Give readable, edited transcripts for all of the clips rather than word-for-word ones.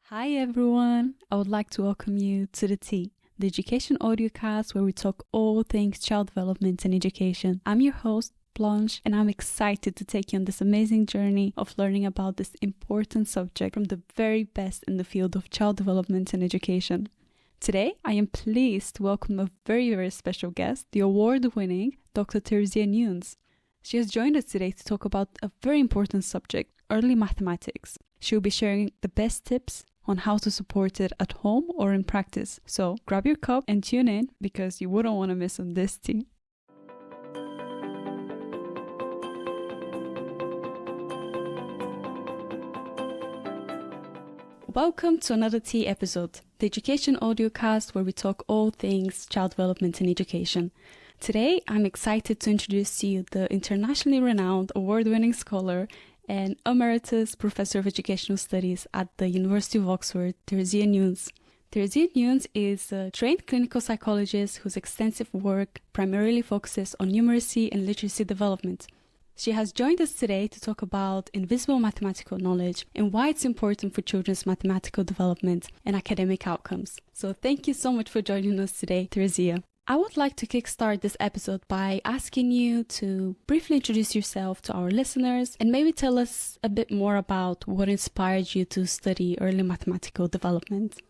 Hi everyone! I would like to welcome you to the T, the education audiocast where we talk all things child development and education. I'm your host, Blanche, and I'm excited to take you on this amazing journey of learning about this important subject from the very best in the field of child development and education. Today, I am pleased to welcome a very special guest, the award-winning Dr. Terezinha Nunes. She has joined us today to talk about a very important subject, early mathematics. She will be sharing the best tips on how to support it at home or in practice. So grab your cup and tune in because you wouldn't want to miss on this tea. Welcome to another Tea episode, the education audiocast where we talk all things child development and education. Today, I'm excited to introduce to you the internationally renowned award-winning scholar and Emeritus Professor of Educational Studies at the University of Oxford, Terezinha Nunes. Terezinha Nunes is a trained clinical psychologist whose extensive work primarily focuses on numeracy and literacy development. She has joined us today to talk about invisible mathematical knowledge and why it's important for children's mathematical development and academic outcomes. So thank you so much for joining us today, Terezinha. I would like to kickstart this episode by asking you to briefly introduce yourself to our listeners and maybe tell us a bit more about what inspired you to study early mathematical development.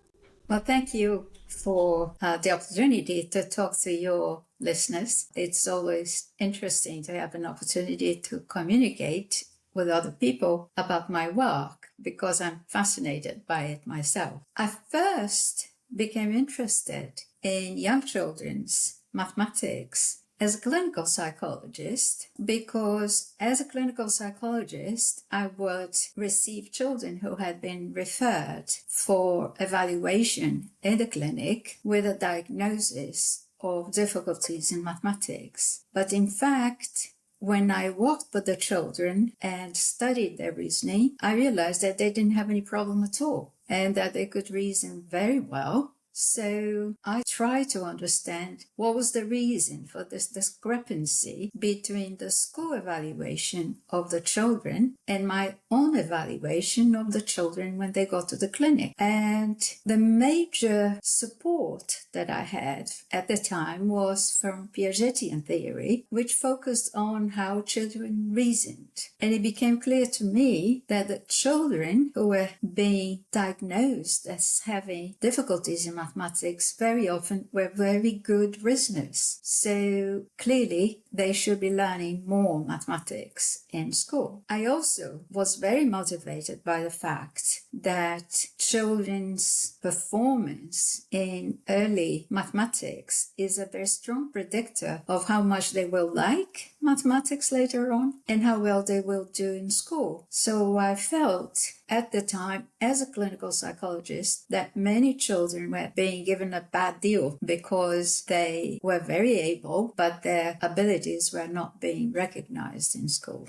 Well, thank you for the opportunity to talk to your listeners. It's always interesting to have an opportunity to communicate with other people about my work because I'm fascinated by it myself. I first became interested in young children's mathematics as a clinical psychologist because as a clinical psychologist, I would receive children who had been referred for evaluation in the clinic with a diagnosis of difficulties in mathematics. But in fact, when I worked with the children and studied their reasoning, I realized that they didn't have any problem at all and that they could reason very well. So I tried to understand what was the reason for this discrepancy between the school evaluation of the children and my own evaluation of the children when they got to the clinic. And the major support that I had at the time was from Piagetian theory, which focused on how children reasoned. And it became clear to me that the children who were being diagnosed as having difficulties in mathematics very often were very good reasoners. So clearly they should be learning more mathematics in school. I also was very motivated by the fact that children's performance in early mathematics is a very strong predictor of how much they will like mathematics later on and how well they will do in school. So I felt at the time, as a clinical psychologist, that many children were being given a bad deal because they were very able, but their abilities were not being recognized in school.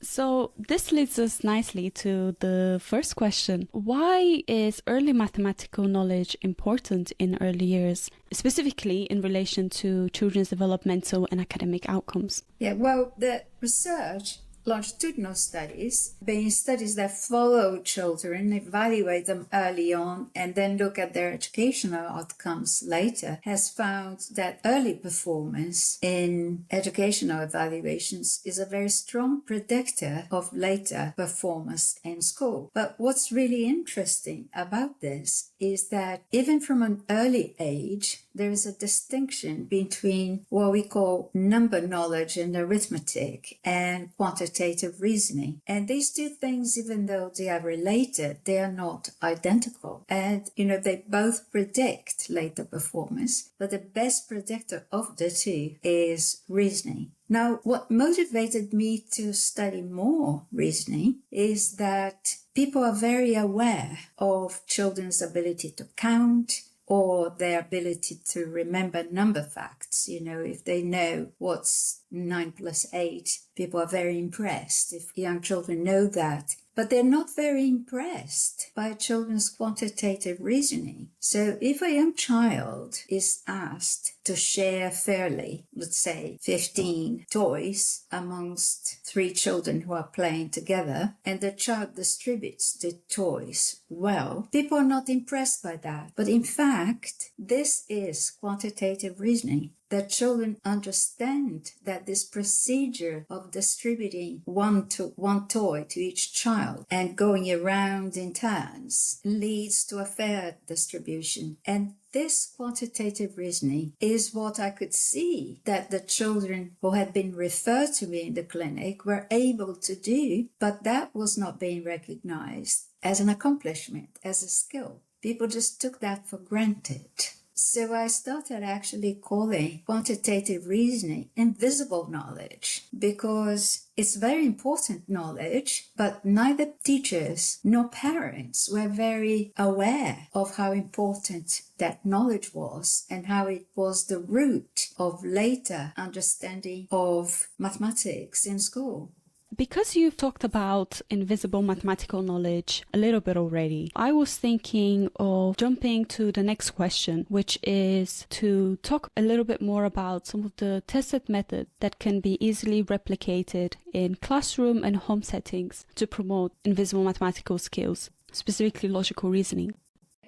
So this leads us nicely to the first question. Why is early mathematical knowledge important in early years, specifically in relation to children's developmental and academic outcomes? Yeah, well, the research, longitudinal studies, being studies that follow children, evaluate them early on, and then look at their educational outcomes later, has found that early performance in educational evaluations is a very strong predictor of later performance in school. But what's really interesting about this is that even from an early age, there is a distinction between what we call number knowledge and arithmetic and quantitative reasoning. And these two things, even though they are related, they are not identical. And, they both predict later performance, but the best predictor of the two is reasoning. Now, what motivated me to study more reasoning is that people are very aware of children's ability to count, or their ability to remember number facts. If they know what's 9 plus 8, people are very impressed if young children know that. But they're not very impressed by children's quantitative reasoning. So if a young child is asked to share fairly, let's say 15 toys amongst three children who are playing together and the child distributes the toys well, people are not impressed by that. But in fact, this is quantitative reasoning. That children understand that this procedure of distributing one toy to each child and going around in turns leads to a fair distribution. And this quantitative reasoning is what I could see that the children who had been referred to me in the clinic were able to do, but that was not being recognized as an accomplishment, as a skill. People just took that for granted. So I started actually calling quantitative reasoning invisible knowledge, because it's very important knowledge, but neither teachers nor parents were very aware of how important that knowledge was and how it was the root of later understanding of mathematics in school. Because you've talked about invisible mathematical knowledge a little bit already, I was thinking of jumping to the next question, which is to talk a little bit more about some of the tested methods that can be easily replicated in classroom and home settings to promote invisible mathematical skills, specifically logical reasoning.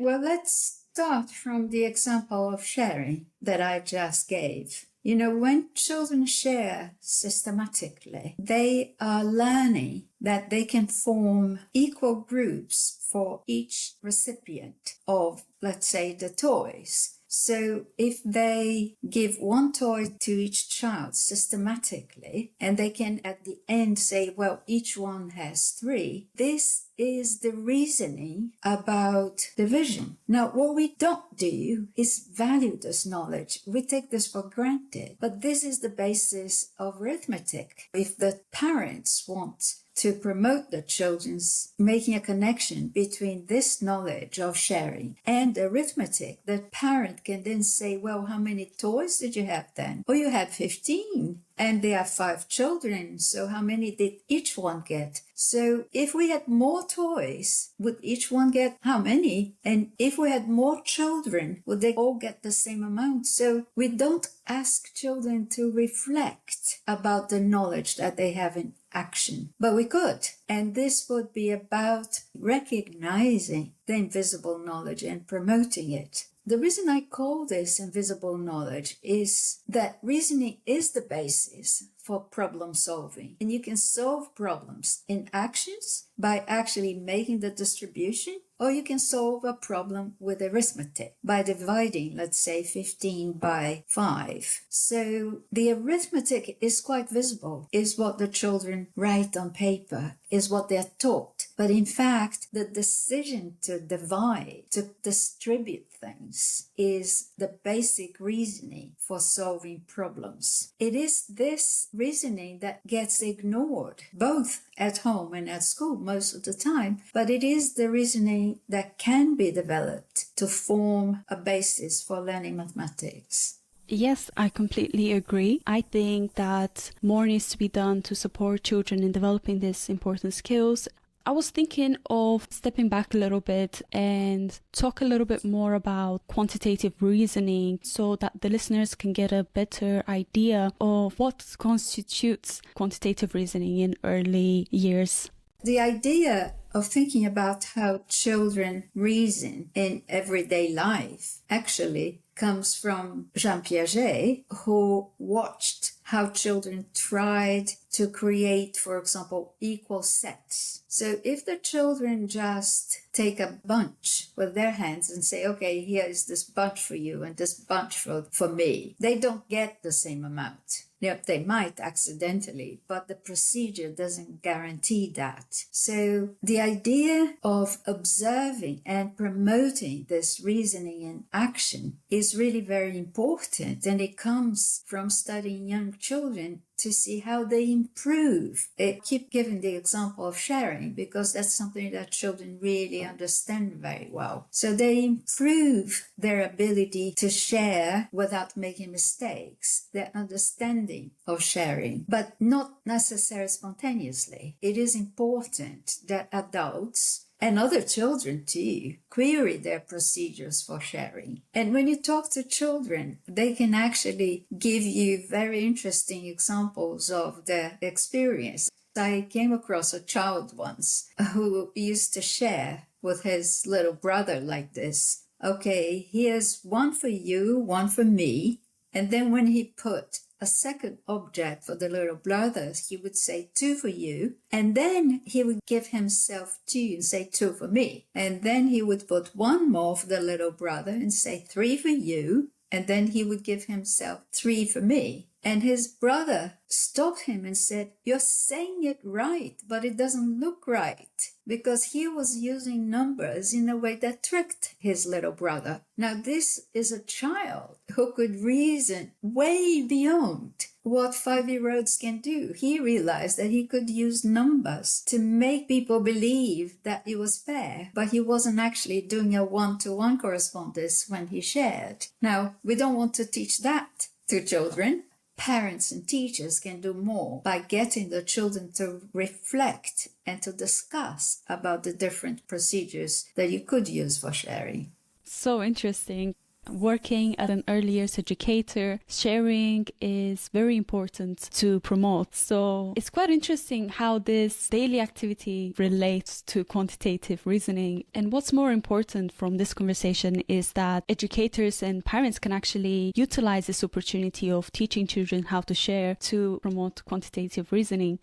Well, let's start from the example of sharing that I just gave. You know, when children share systematically, they are learning that they can form equal groups for each recipient of, let's say, the toys. So if they give one toy to each child systematically, and they can at the end say, well, each one has 3, this is the reasoning about division. Now, what we don't do is value this knowledge. We take this for granted, but this is the basis of arithmetic. If the parents want to promote the children's making a connection between this knowledge of sharing and arithmetic, the parent can then say, well, how many toys did you have then? Oh, you had 15. And there are 5 children, so how many did each one get? So if we had more toys, would each one get how many? And if we had more children, would they all get the same amount? So we don't ask children to reflect about the knowledge that they have in action, but we could. And this would be about recognizing the invisible knowledge and promoting it. The reason I call this invisible knowledge is that reasoning is the basis for problem solving. And you can solve problems in actions by actually making the distribution, or you can solve a problem with arithmetic by dividing, let's say, 15 by 5. So the arithmetic is quite visible, is what the children write on paper, is what they're taught. But in fact, the decision to divide, to distribute things, is the basic reasoning for solving problems. It is this reasoning that gets ignored, both at home and at school most of the time, but it is the reasoning that can be developed to form a basis for learning mathematics. Yes, I completely agree. I think that more needs to be done to support children in developing these important skills. I was thinking of stepping back a little bit and talk a little bit more about quantitative reasoning so that the listeners can get a better idea of what constitutes quantitative reasoning in early years. The idea of thinking about how children reason in everyday life actually comes from Jean Piaget, who watched how children tried to create, for example, equal sets. So if the children just take a bunch with their hands and say, okay, here is this bunch for you and this bunch for me, they don't get the same amount. They might accidentally, but the procedure doesn't guarantee that. So the idea of observing and promoting this reasoning in action is really very important, and it comes from studying young children to see how they improve. I keep giving the example of sharing because that's something that children really understand very well. So they improve their ability to share without making mistakes, their understanding of sharing, but not necessarily spontaneously. It is important that adults and other children too query their procedures for sharing. And when you talk to children, they can actually give you very interesting examples of their experience. I came across a child once who used to share with his little brother like this. Okay, here's one for you, one for me. And then when he put a second object for the little brothers, he would say two for you. And then he would give himself two and say two for me. And then he would put one more for the little brother and say three for you. And then he would give himself three for me. And his brother stopped him and said, "You're saying it right, but it doesn't look right." Because he was using numbers in a way that tricked his little brother. Now, this is a child who could reason way beyond what 5-year-olds can do. He realized that he could use numbers to make people believe that it was fair, but he wasn't actually doing a one-to-one correspondence when he shared. Now, we don't want to teach that to children. Parents and teachers can do more by getting the children to reflect and to discuss about the different procedures that you could use for sharing. So interesting. Working as an early years educator, sharing is very important to promote. So it's quite interesting how this daily activity relates to quantitative reasoning. And what's more important from this conversation is that educators and parents can actually utilize this opportunity of teaching children how to share to promote quantitative reasoning.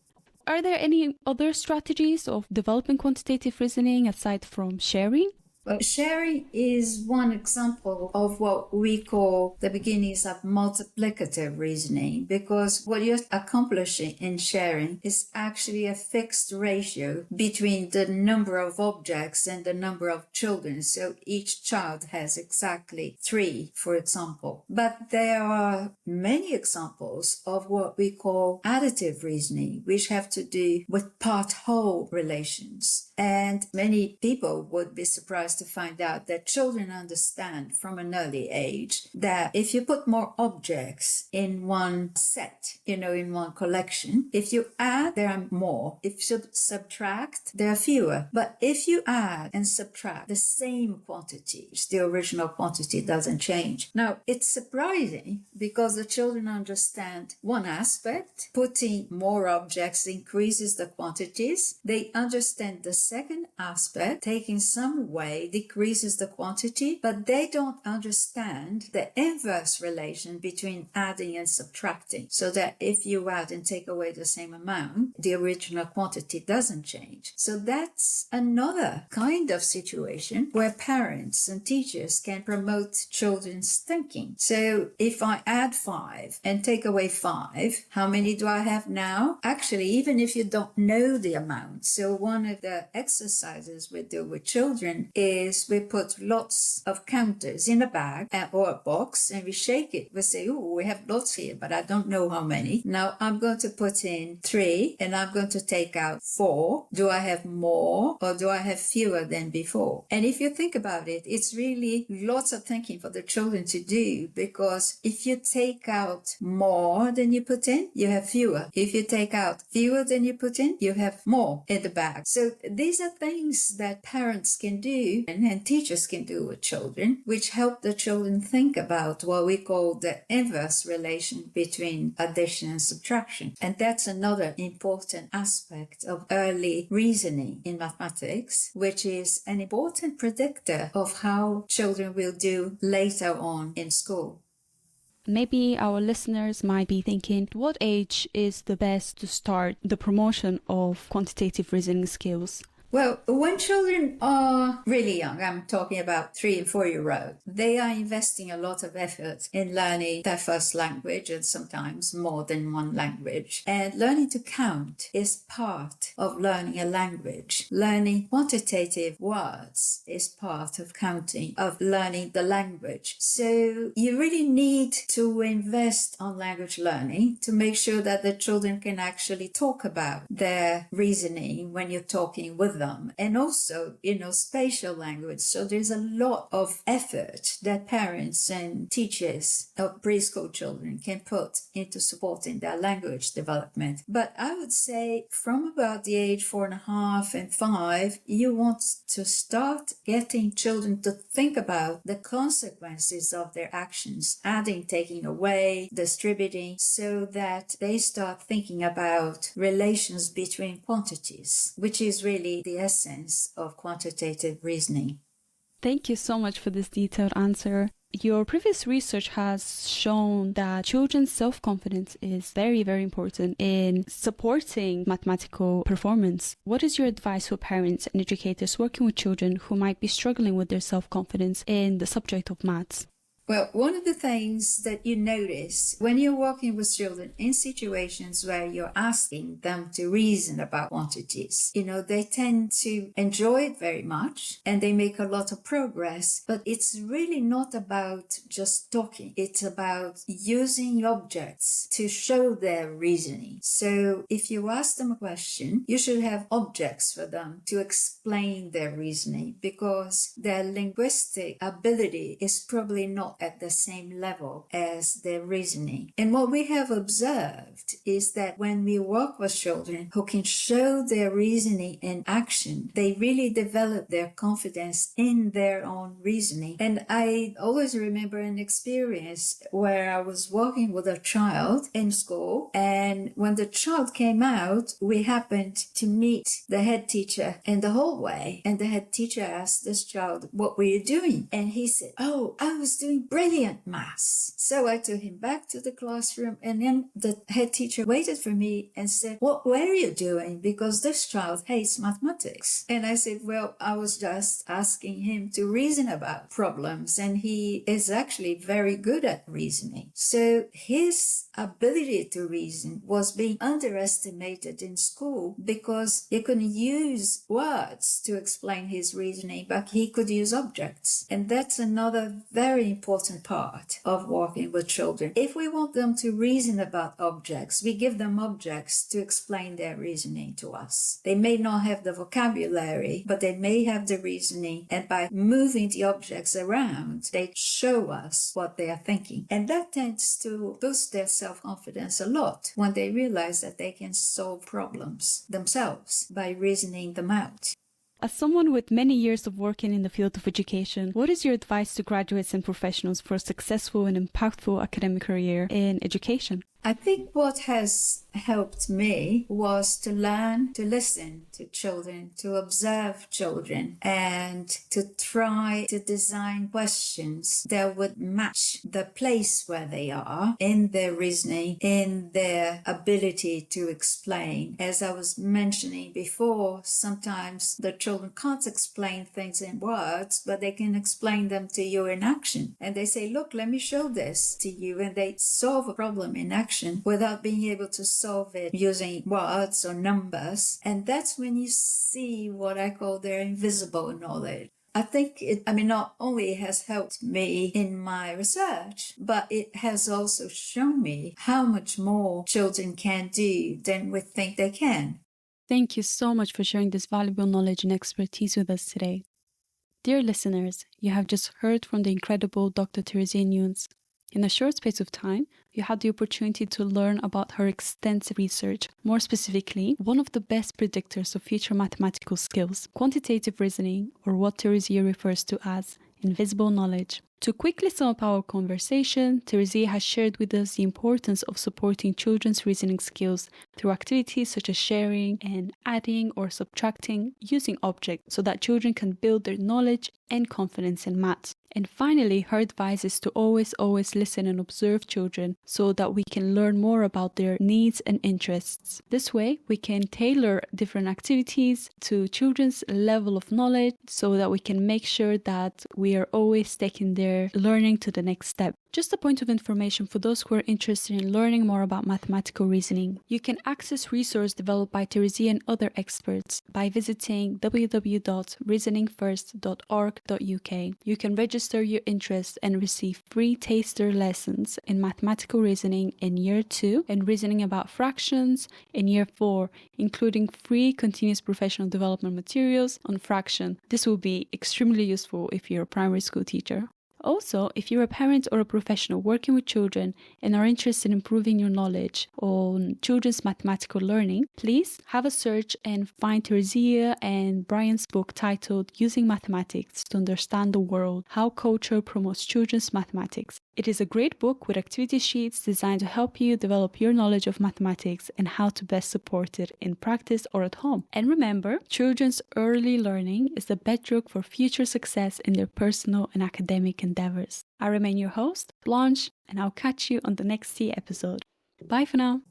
Are there any other strategies of developing quantitative reasoning aside from sharing? Well, sharing is one example of what we call the beginnings of multiplicative reasoning, because what you're accomplishing in sharing is actually a fixed ratio between the number of objects and the number of children. So each child has exactly 3, for example. But there are many examples of what we call additive reasoning, which have to do with part-whole relations. And many people would be surprised to find out that children understand from an early age that if you put more objects in one set, in one collection, if you add, there are more. If you subtract, there are fewer. But if you add and subtract the same quantities, the original quantity doesn't change. Now, it's surprising because the children understand one aspect. Putting more objects increases the quantities. They understand the second aspect, taking some way decreases the quantity, but they don't understand the inverse relation between adding and subtracting, so that if you add and take away the same amount, the original quantity doesn't change. So that's another kind of situation where parents and teachers can promote children's thinking. So if I add 5 and take away 5, how many do I have now? Actually, even if you don't know the amount, so one of the exercises we do with children is we put lots of counters in a bag or a box and we shake it. We say, oh, we have lots here, but I don't know how many. Now I'm going to put in 3 and I'm going to take out 4. Do I have more or do I have fewer than before? And if you think about it, it's really lots of thinking for the children to do, because if you take out more than you put in, you have fewer. If you take out fewer than you put in, you have more in the bag. So these are things that parents can do and teachers can do with children, which help the children think about what we call the inverse relation between addition and subtraction. And that's another important aspect of early reasoning in mathematics, which is an important predictor of how children will do later on in school. Maybe our listeners might be thinking, what age is the best to start the promotion of quantitative reasoning skills? Well, when children are really young, I'm talking about 3 and 4-year-olds, they are investing a lot of effort in learning their first language and sometimes more than one language. And learning to count is part of learning a language. Learning quantitative words is part of counting, of learning the language. So you really need to invest on language learning to make sure that the children can actually talk about their reasoning when you're talking with them, and also, spatial language. So there's a lot of effort that parents and teachers of preschool children can put into supporting their language development. But I would say from about the age 4.5 and 5, you want to start getting children to think about the consequences of their actions, adding, taking away, distributing, so that they start thinking about relations between quantities, which is really the essence of quantitative reasoning. Thank you so much for this detailed answer. Your previous research has shown that children's self-confidence is very, very important in supporting mathematical performance. What is your advice for parents and educators working with children who might be struggling with their self-confidence in the subject of maths? Well, one of the things that you notice when you're working with children in situations where you're asking them to reason about quantities, they tend to enjoy it very much and they make a lot of progress, but it's really not about just talking. It's about using objects to show their reasoning. So if you ask them a question, you should have objects for them to explain their reasoning, because their linguistic ability is probably not at the same level as their reasoning. And what we have observed is that when we work with children who can show their reasoning in action, they really develop their confidence in their own reasoning. And I always remember an experience where I was working with a child in school, and when the child came out, we happened to meet the head teacher in the hallway, and the head teacher asked this child, "What were you doing?" And he said, "Oh, I was doing brilliant maths." So I took him back to the classroom, and then the head teacher waited for me and said, "What were you doing? Because this child hates mathematics." And I said, "Well, I was just asking him to reason about problems, and he is actually very good at reasoning." So his ability to reason was being underestimated in school because he couldn't use words to explain his reasoning, but he could use objects. And that's another very important part of working with children. If we want them to reason about objects, we give them objects to explain their reasoning to us. They may not have the vocabulary, but they may have the reasoning, and by moving the objects around, they show us what they are thinking. And that tends to boost their self-confidence a lot when they realize that they can solve problems themselves by reasoning them out. As someone with many years of working in the field of education, what is your advice to graduates and professionals for a successful and impactful academic career in education? I think what has helped me was to learn to listen to children, to observe children, and to try to design questions that would match the place where they are in their reasoning, in their ability to explain. As I was mentioning before, sometimes the children can't explain things in words, but they can explain them to you in action. And they say, "Look, let me show this to you." And they solve a problem in action without being able to solve it using words or numbers. And that's when you see what I call their invisible knowledge. I think not only has helped me in my research, but it has also shown me how much more children can do than we think they can. Thank you so much for sharing this valuable knowledge and expertise with us today. Dear listeners, you have just heard from the incredible Dr. Terezinha Nunes. In a short space of time, you had the opportunity to learn about her extensive research, more specifically, one of the best predictors of future mathematical skills, quantitative reasoning, or what Terezinha refers to as invisible knowledge. To quickly sum up our conversation, Terezinha has shared with us the importance of supporting children's reasoning skills through activities such as sharing and adding or subtracting using objects so that children can build their knowledge and confidence in maths. And finally, her advice is to always listen and observe children so that we can learn more about their needs and interests. This way, we can tailor different activities to children's level of knowledge so that we can make sure that we are always taking their their learning to the next step. Just a point of information for those who are interested in learning more about mathematical reasoning. You can access resources developed by Terezinha and other experts by visiting www.reasoningfirst.org.uk. You can register your interest and receive free taster lessons in mathematical reasoning in Year 2 and reasoning about fractions in Year 4, including free continuous professional development materials on fraction. This will be extremely useful if you're a primary school teacher. Also, if you're a parent or a professional working with children and are interested in improving your knowledge on children's mathematical learning, please have a search and find Terezinha and Brian's book titled Using Mathematics to Understand the World: How Culture Promotes Children's Mathematics. It is a great book with activity sheets designed to help you develop your knowledge of mathematics and how to best support it in practice or at home. And remember, children's early learning is the bedrock for future success in their personal and academic endeavors. I remain your host, Blanche, and I'll catch you on the next episode. Bye for now.